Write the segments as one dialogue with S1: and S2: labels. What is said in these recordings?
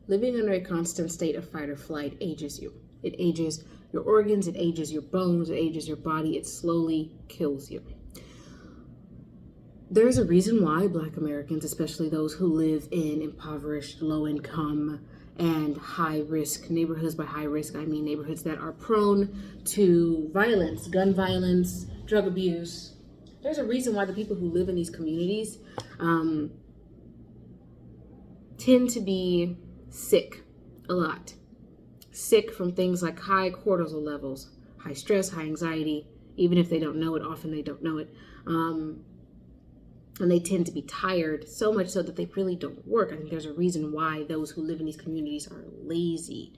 S1: Living under a constant state of fight or flight ages you. It ages your organs, it ages your bones, it ages your body, it slowly kills you. There's a reason why Black Americans, especially those who live in impoverished, low-income, and high-risk neighborhoods. By high risk, I mean neighborhoods that are prone to violence, gun violence, drug abuse. There's a reason why the people who live in these communities tend to be sick a lot. Sick from things like high cortisol levels, high stress, high anxiety. Even if they don't know it, often they don't know it. And they tend to be tired, so much so that they really don't work. I think there's a reason why those who live in these communities are lazy,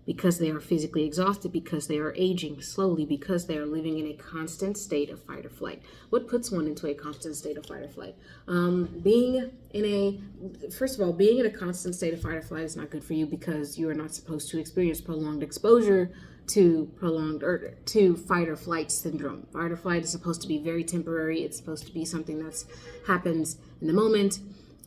S1: because they are physically exhausted, because they are aging slowly, because they are living in a constant state of fight or flight. What puts one into a constant state of fight or flight? First of all, being in a constant state of fight or flight is not good for you, because you are not supposed to experience prolonged exposure to fight or flight syndrome. Fight or flight is supposed to be very temporary. It's supposed to be something that happens in the moment,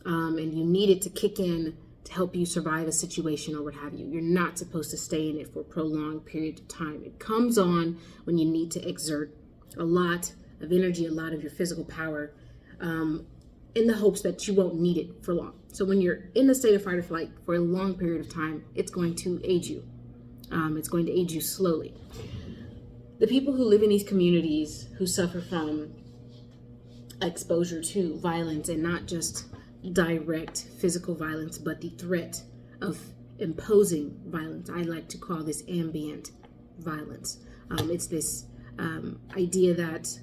S1: and you need it to kick in to help you survive a situation or what have you. You're not supposed to stay in it for a prolonged period of time. It comes on when you need to exert a lot of energy, a lot of your physical power, in the hopes that you won't need it for long. So when you're in a state of fight or flight for a long period of time, it's going to age you. It's going to age you slowly. The people who live in these communities who suffer from exposure to violence, and not just direct physical violence, but the threat of imposing violence. I like to call this ambient violence. It's this idea that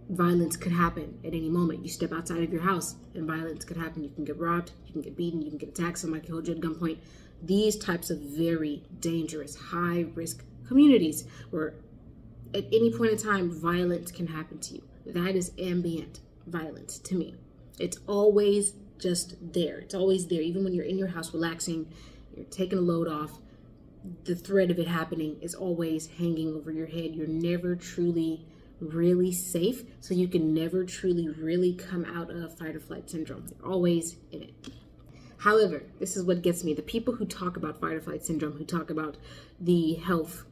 S1: violence could happen at any moment. You step outside of your house and violence could happen. You can get robbed, you can get beaten, you can get attacked, somebody can hold you at gunpoint. These types of very dangerous, high-risk communities where at any point in time, violence can happen to you. That is ambient violence to me. It's always just there. It's always there. Even when you're in your house relaxing, you're taking a load off, the threat of it happening is always hanging over your head. You're never truly really safe, so you can never truly really come out of fight or flight syndrome. You're always in it. However, this is what gets me. The people who talk about fight or flight syndrome, who talk about the health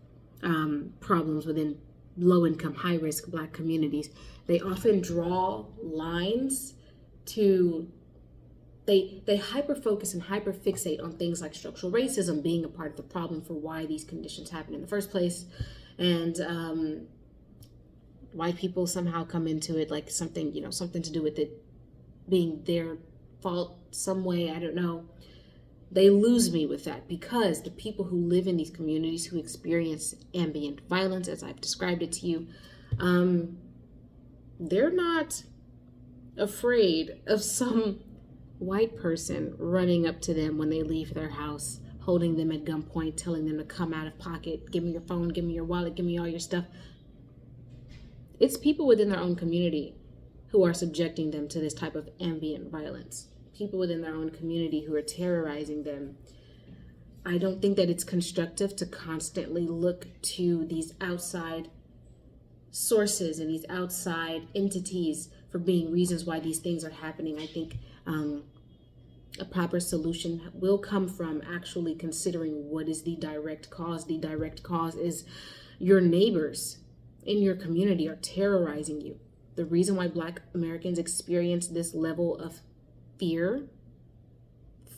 S1: problems within low-income, high-risk Black communities, they often draw lines to, they hyper-focus and hyper-fixate on things like structural racism being a part of the problem for why these conditions happen in the first place, and white people somehow come into it like something to do with it being their fault some way. I don't know. They lose me with that, because the people who live in these communities who experience ambient violence, as I've described it to you, they're not afraid of some white person running up to them when they leave their house, holding them at gunpoint, telling them to come out of pocket, give me your phone, give me your wallet, give me all your stuff. It's people within their own community who are subjecting them to this type of ambient violence. People within their own community who are terrorizing them. I don't think that it's constructive to constantly look to these outside sources and these outside entities for being reasons why these things are happening. I think a proper solution will come from actually considering what is the direct cause. The direct cause is your neighbors in your community are terrorizing you. The reason why Black Americans experience this level of fear,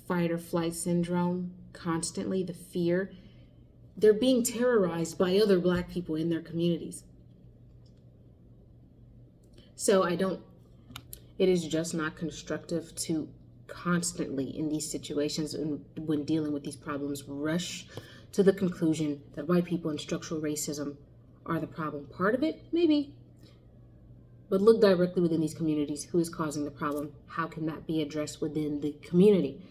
S1: fight or flight syndrome constantly, the fear, they're being terrorized by other Black people in their communities. So it is just not constructive to constantly in these situations and when dealing with these problems rush to the conclusion that white people and structural racism are the problem. Part of it, maybe. But look directly within these communities. Who is causing the problem? How can that be addressed within the community?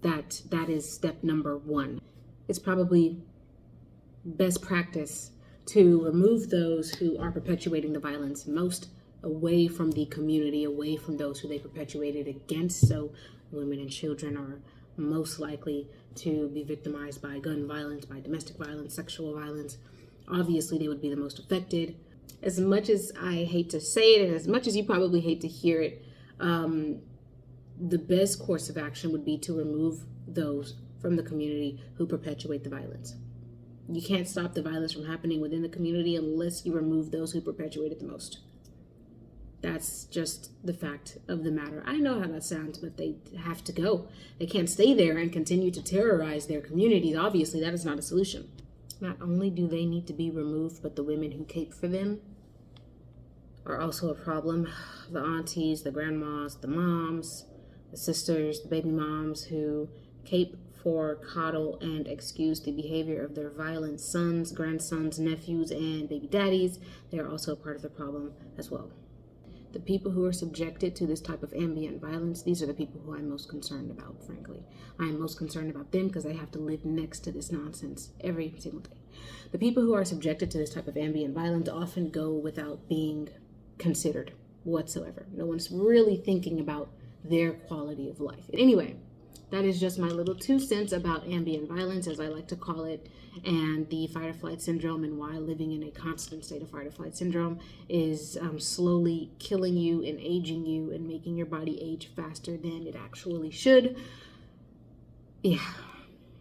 S1: That is step number one. It's probably best practice to remove those who are perpetuating the violence most away from the community, away from those who they perpetuated against. So women and children are most likely to be victimized by gun violence, by domestic violence, sexual violence. Obviously, they would be the most affected. As much as I hate to say it, and as much as you probably hate to hear it, the best course of action would be to remove those from the community who perpetuate the violence. You can't stop the violence from happening within the community unless you remove those who perpetuate it the most. That's just the fact of the matter. I know how that sounds, but they have to go. They can't stay there and continue to terrorize their communities. Obviously, that is not a solution. Not only do they need to be removed, but the women who cape for them are also a problem. The aunties, the grandmas, the moms, the sisters, the baby moms who cape for, coddle, and excuse the behavior of their violent sons, grandsons, nephews, and baby daddies. They are also a part of the problem as well. The people who are subjected to this type of ambient violence, these are the people who I'm most concerned about, frankly. I am most concerned about them because they have to live next to this nonsense every single day. The people who are subjected to this type of ambient violence often go without being considered whatsoever. No one's really thinking about their quality of life. Anyway, that is just my little 2 cents about ambient violence, as I like to call it, and the fight or flight syndrome, and why living in a constant state of fight or flight syndrome is slowly killing you and aging you and making your body age faster than it actually should. Yeah.